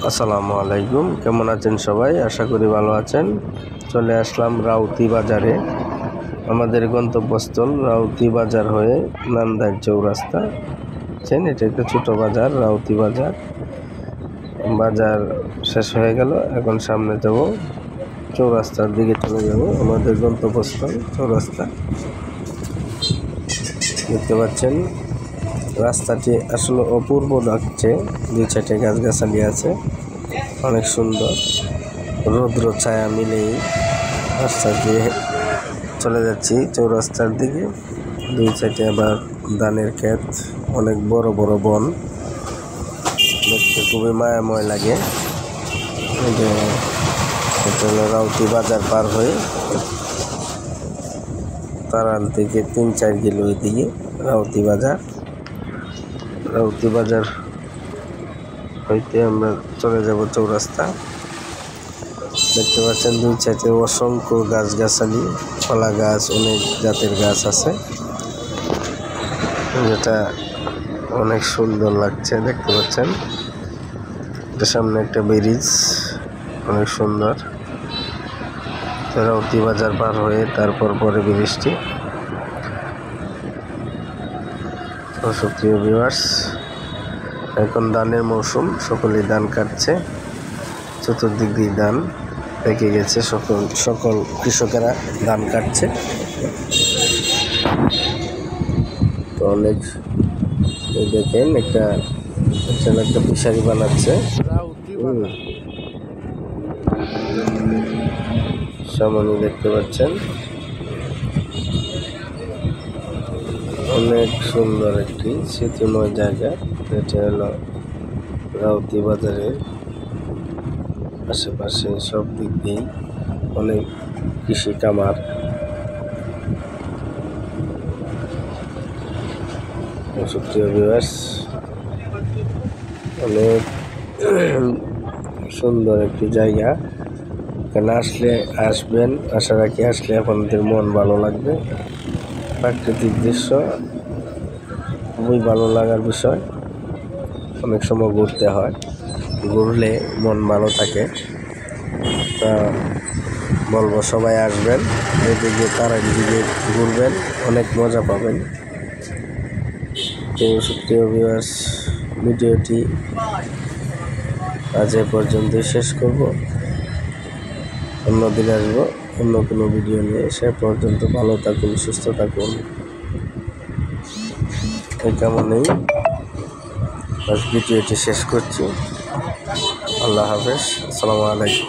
আসসালামু আলাইকুম, কেমন আছেন সবাই? আশা করি ভালো আছেন। চলে আসলাম রাউতি বাজারে। আমাদের গন্তব্যস্থল রাউতি বাজার হয়ে নান্দাইল চৌরাস্তা। এটা একটা ছোটো বাজার, রাউতি বাজার। বাজার শেষ হয়ে গেল, এখন সামনে যাব, চৌরাস্তার দিকে চলে যাব। আমাদের গন্তব্যস্থল চৌরাস্তা। দেখতে পাচ্ছেন রাস্তাটি আসলে অপূর্ব লাগছে। দুই সাইডে গাছগাছালি আছে, অনেক সুন্দর। রৌদ্র ছায়া মিলেই রাস্তা দিয়ে চলে যাচ্ছি চৌরাস্তার দিকে। দুই সাইডে আবার ধানের ক্ষেত, অনেক বড় বড় বন, দেখতে খুবই মায়াময় লাগে। এটা হলো রাউতি বাজার পার হয়ে তারাল থেকে 3-4 কিলো এদিকে রাউতি বাজার। রাউতি বাজার হইতে আমরা চলে যাব চৌরাস্তা। দেখতে পাচ্ছেন দুই সাইডে অসংখ্য গাছগাছালি, কলা গাছ, অনেক জাতের গাছ আছে, যেটা অনেক সুন্দর লাগছে। দেখতে পাচ্ছেন এটার সামনে একটা ব্রিজ, অনেক সুন্দর। রাউতি বাজার পার হয়ে তারপর পরে ব্রিজটি। সুপ্রিয় ভিউয়ার্স, এখন ধানের মৌসুম, সকলেই ধান কাটছে। চতুর্দিক দিয়ে ধান পেকে গেছে, সকল কৃষকেরা ধান কাটছে। তো অনেক দেখেন একটা ফিশারি বানাচ্ছে। সামনে দেখতে পাচ্ছেন অনেক সুন্দর একটি স্মৃতিময় জায়গা। এটা হলো রাউতি বাজারের আশেপাশে সব দিক দিয়েই অনেক কৃষি কামার। সুপ্রিয় ভিউয়ার্স, অনেক সুন্দর একটি জায়গা। এখানে আসবেন, আশা রাখি আসলে আপনাদের মন ভালো লাগবে। প্রাকৃতিক দৃশ্য খুবই ভালো লাগার বিষয়। অনেক সময় ঘুরতে হয়, ঘুরলে মন ভালো থাকে। তা বলবো সবাই আসবেন, এদিকে তারার দিকে ঘুরবেন, অনেক মজা পাবেন। তো সুপ্রিয় ভিউয়ার্স, ভিডিওটি আজ এ পর্যন্তই শেষ করব। অন্যদিন আসবো অন্য কোনো ভিডিও নিয়ে। সে পর্যন্ত ভালো থাকুন, সুস্থ থাকুন, এই কামনেই আজ ভিডিওটি শেষ করছি। আল্লাহ হাফেজ, আসসালামু আলাইকুম।